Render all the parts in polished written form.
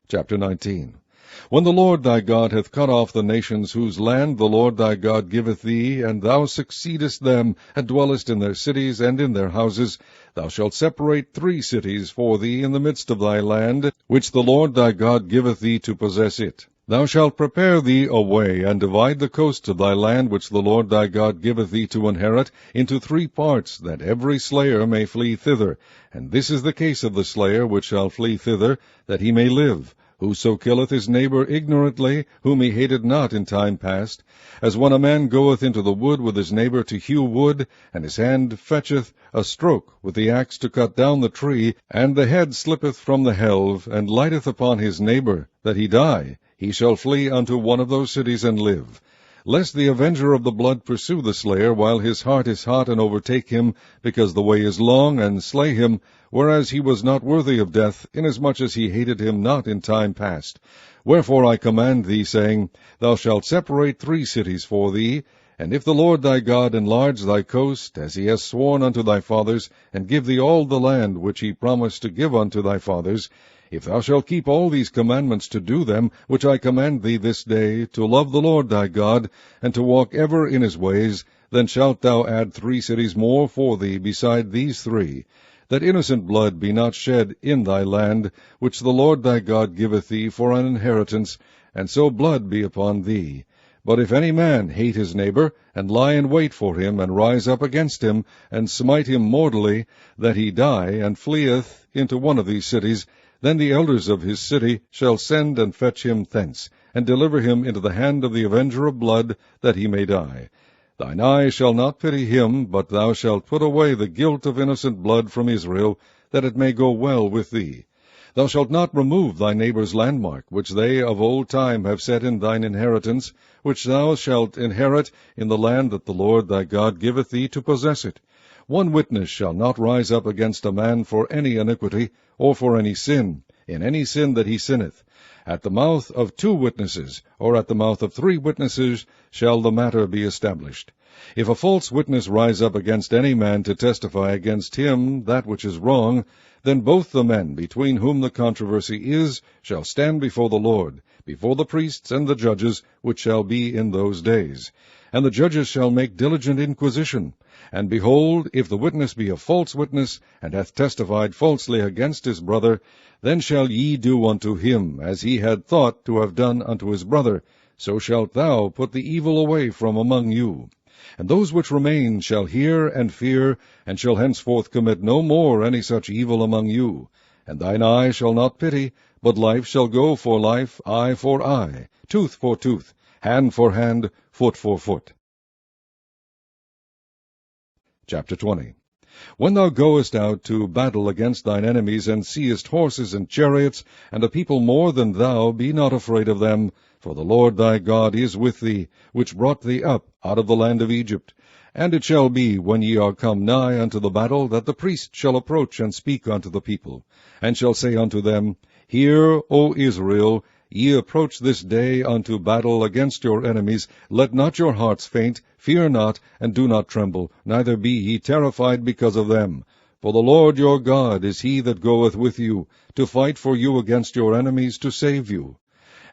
Chapter 19. When the Lord thy God hath cut off the nations whose land the Lord thy God giveth thee, and thou succeedest them, and dwellest in their cities and in their houses, thou shalt separate 3 cities for thee in the midst of thy land, which the Lord thy God giveth thee to possess it. Thou shalt prepare thee a way, and divide the coasts of thy land, which the Lord thy God giveth thee to inherit, into 3 parts, that every slayer may flee thither. And this is the case of the slayer which shall flee thither, that he may live. Whoso killeth his neighbor ignorantly, whom he hated not in time past, as when a man goeth into the wood with his neighbor to hew wood, and his hand fetcheth a stroke with the axe to cut down the tree, and the head slippeth from the helve, and lighteth upon his neighbor, that he die, he shall flee unto one of those cities and live. Lest the avenger of the blood pursue the slayer while his heart is hot, and overtake him, because the way is long, and slay him, whereas he was not worthy of death, inasmuch as he hated him not in time past. Wherefore I command thee, saying, Thou shalt separate 3 cities for thee, and if the Lord thy God enlarge thy coast, as he has sworn unto thy fathers, and give thee all the land which he promised to give unto thy fathers, if thou shalt keep all these commandments to do them, which I command thee this day, to love the Lord thy God, and to walk ever in his ways, then shalt thou add 3 cities more for thee beside these 3, that innocent blood be not shed in thy land, which the Lord thy God giveth thee for an inheritance, and so blood be upon thee. But if any man hate his neighbor, and lie in wait for him, and rise up against him, and smite him mortally, that he die, and fleeth into one of these cities, then the elders of his city shall send and fetch him thence, and deliver him into the hand of the avenger of blood, that he may die. Thine eye shall not pity him, but thou shalt put away the guilt of innocent blood from Israel, that it may go well with thee. Thou shalt not remove thy neighbor's landmark, which they of old time have set in thine inheritance, which thou shalt inherit in the land that the Lord thy God giveth thee to possess it. 1 witness shall not rise up against a man for any iniquity, or for any sin, in any sin that he sinneth. At the mouth of 2 witnesses, or at the mouth of 3 witnesses, shall the matter be established. If a false witness rise up against any man to testify against him that which is wrong, then both the men between whom the controversy is shall stand before the Lord, before the priests and the judges, which shall be in those days. And the judges shall make diligent inquisition. And behold, if the witness be a false witness, and hath testified falsely against his brother, then shall ye do unto him as he had thought to have done unto his brother. So shalt thou put the evil away from among you. And those which remain shall hear and fear, and shall henceforth commit no more any such evil among you. And thine eye shall not pity, but life shall go for life, eye for eye, tooth for tooth, hand for hand, foot for foot. Chapter 20. When thou goest out to battle against thine enemies, and seest horses and chariots, and a people more than thou, be not afraid of them, for the Lord thy God is with thee, which brought thee up out of the land of Egypt. And it shall be, when ye are come nigh unto the battle, that the priest shall approach and speak unto the people, and shall say unto them, Hear, O Israel, ye approach this day unto battle against your enemies. Let not your hearts faint, fear not, and do not tremble, neither be ye terrified because of them. For the Lord your God is he that goeth with you, to fight for you against your enemies, to save you.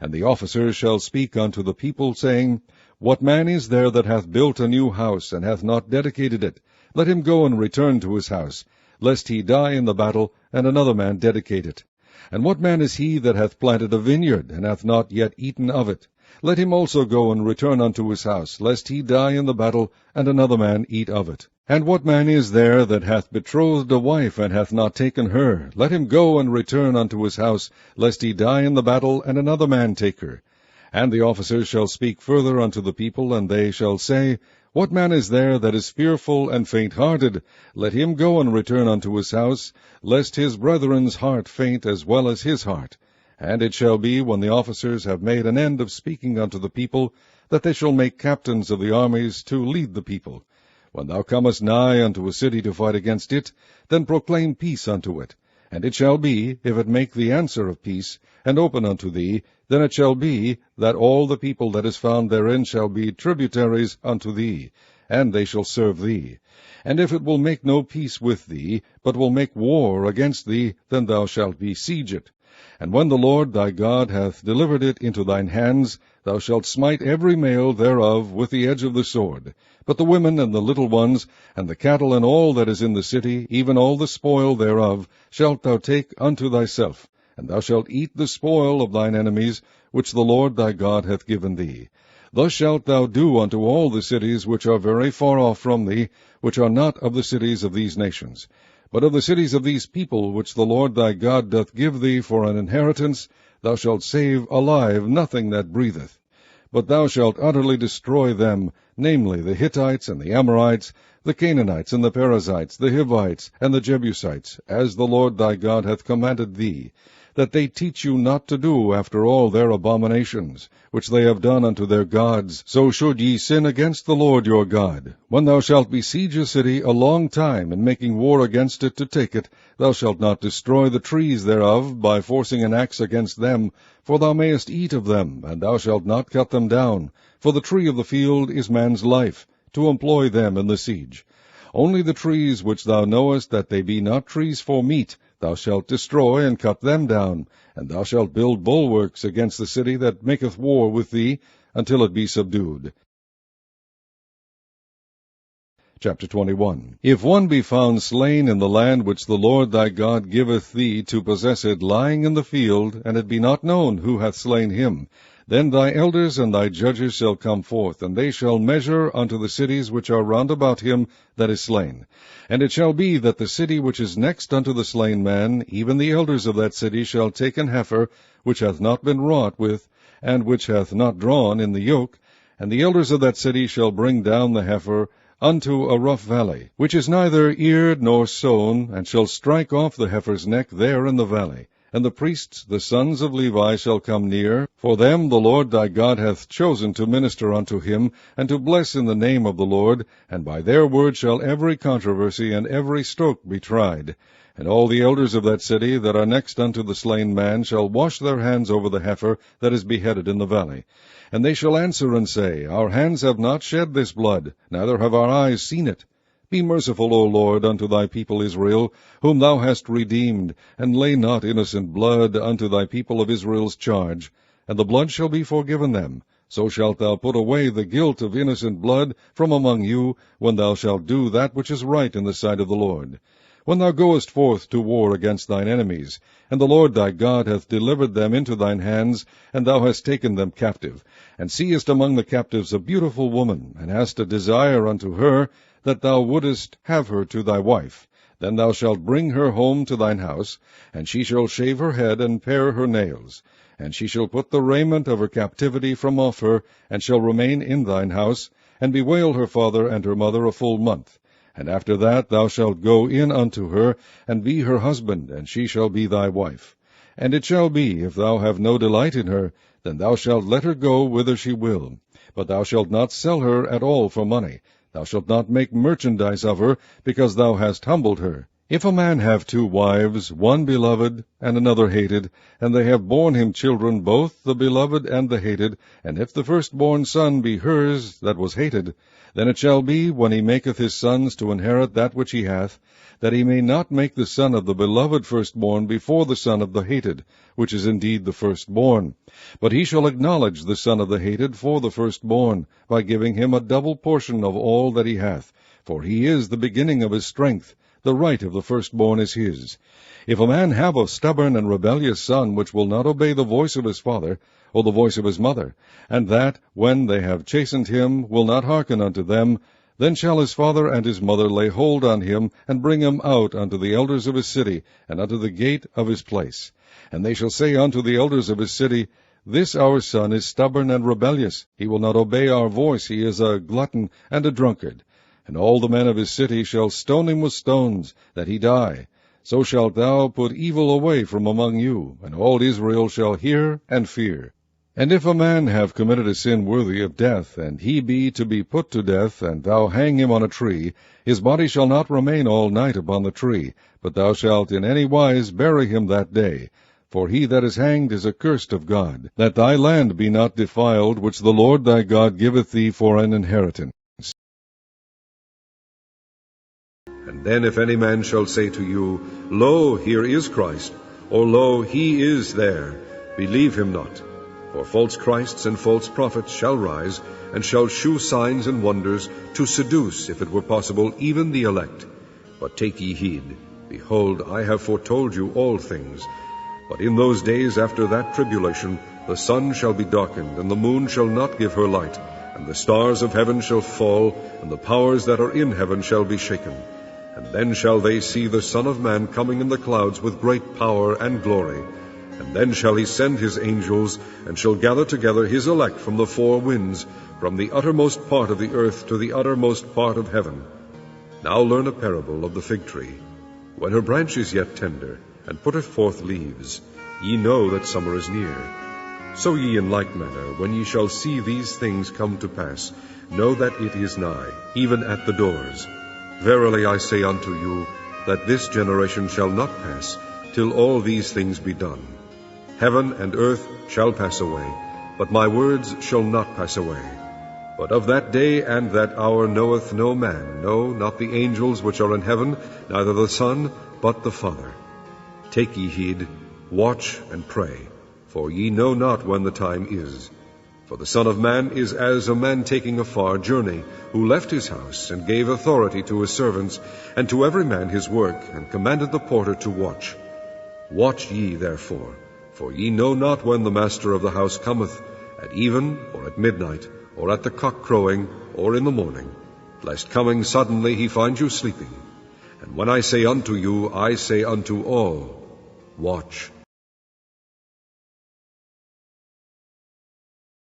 And the officers shall speak unto the people, saying, What man is there that hath built a new house, and hath not dedicated it? Let him go and return to his house, lest he die in the battle, and another man dedicate it. And what man is he that hath planted a vineyard, and hath not yet eaten of it? Let him also go and return unto his house, lest he die in the battle, and another man eat of it. And what man is there that hath betrothed a wife, and hath not taken her? Let him go and return unto his house, lest he die in the battle, and another man take her. And the officers shall speak further unto the people, and they shall say, What man is there that is fearful and faint-hearted? Let him go and return unto his house, lest his brethren's heart faint as well as his heart. And it shall be, when the officers have made an end of speaking unto the people, that they shall make captains of the armies to lead the people. When thou comest nigh unto a city to fight against it, then proclaim peace unto it. And it shall be, if it make the answer of peace, and open unto thee, then it shall be, that all the people that is found therein shall be tributaries unto thee, and they shall serve thee. And if it will make no peace with thee, but will make war against thee, then thou shalt besiege it. And when the Lord thy God hath delivered it into thine hands, thou shalt smite every male thereof with the edge of the sword. But the women and the little ones, and the cattle and all that is in the city, even all the spoil thereof, shalt thou take unto thyself. And thou shalt eat the spoil of thine enemies, which the Lord thy God hath given thee. Thus shalt thou do unto all the cities which are very far off from thee, which are not of the cities of these nations. But of the cities of these people, which the Lord thy God doth give thee for an inheritance, thou shalt save alive nothing that breatheth. But thou shalt utterly destroy them, namely the Hittites and the Amorites, the Canaanites and the Perizzites, the Hivites and the Jebusites, as the Lord thy God hath commanded thee, that they teach you not to do after all their abominations, which they have done unto their gods. So should ye sin against the Lord your God. When thou shalt besiege a city a long time, in making war against it to take it, thou shalt not destroy the trees thereof by forcing an axe against them, for thou mayest eat of them, and thou shalt not cut them down. For the tree of the field is man's life, to employ them in the siege. Only the trees which thou knowest that they be not trees for meat, thou shalt destroy and cut them down, and thou shalt build bulwarks against the city that maketh war with thee, until it be subdued. Chapter 21. If one be found slain in the land which the Lord thy God giveth thee to possess it, lying in the field, and it be not known who hath slain him, then thy elders and thy judges shall come forth, and they shall measure unto the cities which are round about him that is slain. And it shall be that the city which is next unto the slain man, even the elders of that city shall take an heifer, which hath not been wrought with, and which hath not drawn in the yoke, and the elders of that city shall bring down the heifer unto a rough valley, which is neither eared nor sown, and shall strike off the heifer's neck there in the valley. And the priests, the sons of Levi, shall come near, for them the Lord thy God hath chosen to minister unto him, and to bless in the name of the Lord, and by their word shall every controversy and every stroke be tried. And all the elders of that city that are next unto the slain man shall wash their hands over the heifer that is beheaded in the valley. And they shall answer and say, Our hands have not shed this blood, neither have our eyes seen it. Be merciful, O Lord, unto thy people Israel, whom thou hast redeemed, and lay not innocent blood unto thy people of Israel's charge. And the blood shall be forgiven them. So shalt thou put away the guilt of innocent blood from among you, when thou shalt do that which is right in the sight of the Lord. When thou goest forth to war against thine enemies, and the Lord thy God hath delivered them into thine hands, and thou hast taken them captive, and seest among the captives a beautiful woman, and hast a desire unto her, that thou wouldest have her to thy wife, then thou shalt bring her home to thine house, and she shall shave her head and pare her nails. And she shall put the raiment of her captivity from off her, and shall remain in thine house, and bewail her father and her mother a full month. And after that thou shalt go in unto her, and be her husband, and she shall be thy wife. And it shall be, if thou have no delight in her, then thou shalt let her go whither she will. But thou shalt not sell her at all for money. Thou shalt not make merchandise of her, because thou hast humbled her. If a man have 2 wives, one beloved, and another hated, and they have borne him children, both the beloved and the hated, and if the firstborn son be hers that was hated, then it shall be, when he maketh his sons to inherit that which he hath, that he may not make the son of the beloved firstborn before the son of the hated, which is indeed the firstborn. But he shall acknowledge the son of the hated for the firstborn, by giving him a double portion of all that he hath, for he is the beginning of his strength. The right of the firstborn is his. If a man have a stubborn and rebellious son, which will not obey the voice of his father, or the voice of his mother, and that, when they have chastened him, will not hearken unto them, then shall his father and his mother lay hold on him, and bring him out unto the elders of his city, and unto the gate of his place. And they shall say unto the elders of his city, This our son is stubborn and rebellious. He will not obey our voice. He is a glutton and a drunkard. And all the men of his city shall stone him with stones, that he die. So shalt thou put evil away from among you, and all Israel shall hear and fear. And if a man have committed a sin worthy of death, and he be to be put to death, and thou hang him on a tree, his body shall not remain all night upon the tree, but thou shalt in any wise bury him that day. For he that is hanged is accursed of God, that thy land be not defiled, which the Lord thy God giveth thee for an inheritance. And then if any man shall say to you, Lo, here is Christ, or lo, he is there, believe him not. For false Christs and false prophets shall rise, and shall shew signs and wonders, to seduce, if it were possible, even the elect. But take ye heed, behold, I have foretold you all things. But in those days after that tribulation, the sun shall be darkened, and the moon shall not give her light, and the stars of heaven shall fall, and the powers that are in heaven shall be shaken. And then shall they see the Son of Man coming in the clouds with great power and glory. And then shall he send his angels, and shall gather together his elect from the four winds, from the uttermost part of the earth to the uttermost part of heaven. Now learn a parable of the fig tree. When her branch is yet tender, and putteth forth leaves, ye know that summer is near. So ye in like manner, when ye shall see these things come to pass, know that it is nigh, even at the doors. Verily I say unto you, that this generation shall not pass, till all these things be done. Heaven and earth shall pass away, but my words shall not pass away. But of that day and that hour knoweth no man, no, not the angels which are in heaven, neither the Son, but the Father. Take ye heed, watch and pray, for ye know not when the time is. For the Son of Man is as a man taking a far journey, who left his house, and gave authority to his servants, and to every man his work, and commanded the porter to watch. Watch ye therefore, for ye know not when the master of the house cometh, at even, or at midnight, or at the cock crowing, or in the morning, lest coming suddenly he find you sleeping. And when I say unto you, I say unto all, watch